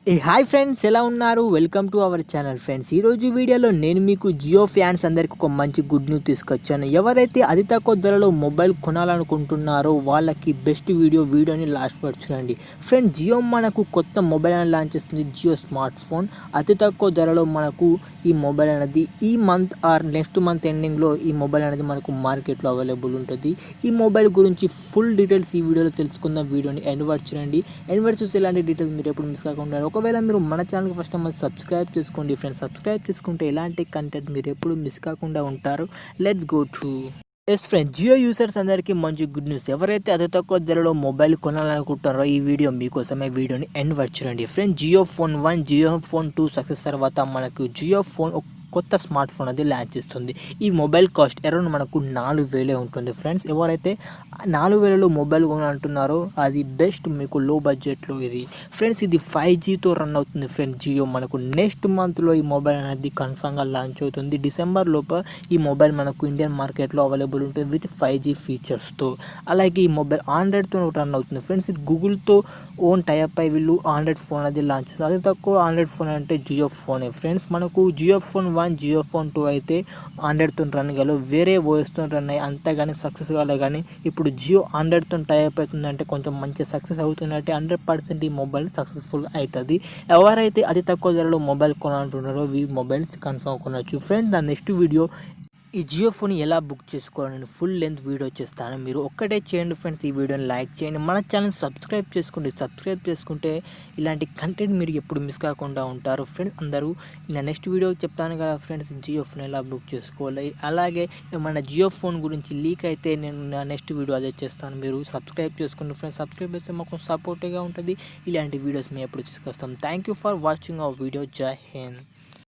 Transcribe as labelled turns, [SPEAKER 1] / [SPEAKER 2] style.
[SPEAKER 1] Hi friends, ఎలా ఉన్నారు? Welcome to our channel friends. ఈరోజు వీడియోలో నేను మీకు జియో ఫ్యాన్స్ అందరికీ ఒక మంచి గుడ్ న్యూస్ తీసుకొచ్చాను. ఎవరైతే అతి తక్కువ ధరలో మొబైల్ కొనాలనుకుంటున్నారో వాళ్ళకి బెస్ట్ వీడియోని లాస్ట్ వరకు చూడండి. ఫ్రెండ్, జియో మనకు కొత్త మొబైల్ అని లాంచ్ చేస్తుంది. జియో స్మార్ట్ ఫోన్ అతి తక్కువ ధరలో మనకు ఈ మొబైల్ అనేది ఈ మంత్ ఆర్ నెక్స్ట్ మంత్ ఎండింగ్లో ఈ మొబైల్ అనేది మనకు మార్కెట్లో అవైలబుల్ ఉంటుంది. ఈ మొబైల్ గురించి ఫుల్ డీటెయిల్స్ ఈ వీడియోలో తెలుసుకుందాం. వీడియోని ఎండ్ వరకు చూడండి. ఎండ్ వరకు చూసి ఎలాంటి డీటెయిల్స్ మీరు ఎప్పుడు మిస్ కాకుండా ఒకవేళ మీరు మన ఛానల్కి ఫస్ట్ టైం సబ్స్క్రైబ్ చేసుకోండి ఫ్రెండ్స్. సబ్స్క్రైబ్ చేసుకుంటే ఎలాంటి కంటెంట్ మీరు ఎప్పుడు మిస్ కాకుండా ఉంటారు. Let's go to friends, Jio users అందరికీ మంచి గుడ్ న్యూస్. ఎవరైతే అతి తక్కువ ధరలో మొబైల్ కొనాలనుకుంటారో ఈ వీడియో మీకోసమే. వీడియోని ఎండ్ వరకు చూడండి friends. Jio phone 1, Jio phone 2 success తర్వాత మనకు జియో ఫోన్ కొత్త స్మార్ట్ ఫోన్ అది లాంచ్ చేస్తుంది. ఈ మొబైల్ కాస్ట్ అరౌండ్ మనకు 4,000 ఉంటుంది ఫ్రెండ్స్. ఎవరైతే 4,000లో మొబైల్ కొనాలంటున్నారో అది బెస్ట్ మీకు లో బడ్జెట్లో ఇది ఫ్రెండ్స్. ఇది 5Gతో రన్ అవుతుంది ఫ్రెండ్స్. జియో మనకు నెక్స్ట్ మంత్లో ఈ మొబైల్ అనేది కన్ఫామ్గా లాంచ్ అవుతుంది. డిసెంబర్ లోపల ఈ మొబైల్ మనకు ఇండియన్ మార్కెట్లో అవైలబుల్ ఉంటుంది విత్ 5G ఫీచర్స్తో. అలాగే ఈ మొబైల్ ఆండ్రాయిడ్తో రన్ అవుతుంది ఫ్రెండ్స్. ఇది గూగుల్తో ఓన్ టైప్ అయి వీళ్ళు ఆండ్రాయిడ్ ఫోన్ అది లాంచ్ చేస్తారు. అది తక్కువ ఆండ్రాయిడ్ ఫోన్ అంటే జియో ఫోనే ఫ్రెండ్స్. మనకు జియో ఫోన్ 1, జియో ఫోన్ 2 అయితే ఆండ్రాయిడ్తో రన్ కాలేదు, వేరే ఓఎస్తో రన్ అయ్యి అంతేగాని సక్సెస్ కాలే. కానీ ఇప్పుడు జియో ఆండ్రాయిడ్తో టైప్ అవుతుందంటే కొంచెం మంచి సక్సెస్ అవుతుందంటే 100% ఈ మొబైల్ సక్సెస్ఫుల్ అవుతుంది. ఎవరైతే అతి తక్కువ ధరలో మొబైల్ కొనాలంటున్నారో ఈ మొబైల్స్ కన్ఫర్మ్ కొనవచ్చు ఫ్రెండ్స్. నా నెక్స్ట్ వీడియో ఈ జియో ఫోన్ ఎలా బుక్ చేసుకోవాలని ఫుల్ లెంత్ వీడియో చేస్తాను. మీరు ఒక్కటే చేయండి ఫ్రెండ్స్, ఈ వీడియోని లైక్ చేయండి, మన ఛానల్ సబ్స్క్రైబ్ చేసుకోండి. సబ్స్క్రైబ్ చేసుకుంటే ఇలాంటి కంటెంట్ మీరు ఎప్పుడు మిస్ కాకుండా ఉంటారు ఫ్రెండ్స్. అందరూ ఇలా నెక్స్ట్ వీడియో చెప్తాను కదా ఫ్రెండ్స్, జియో ఫోన్ ఎలా బుక్ చేసుకోవాలి. అలాగే మన జియో ఫోన్ గురించి లీక్ అయితే నేను నా నెక్స్ట్ వీడియో అదే చేస్తాను. మీరు సబ్స్క్రైబ్ చేసుకోండి ఫ్రెండ్స్. సబ్స్క్రైబ్ చేస్తే మాకు సపోర్ట్గా ఉంటుంది. ఇలాంటి వీడియోస్ మేము ఎప్పుడు తీసుకొస్తాం. Thank you for watching our video. జై హింద్.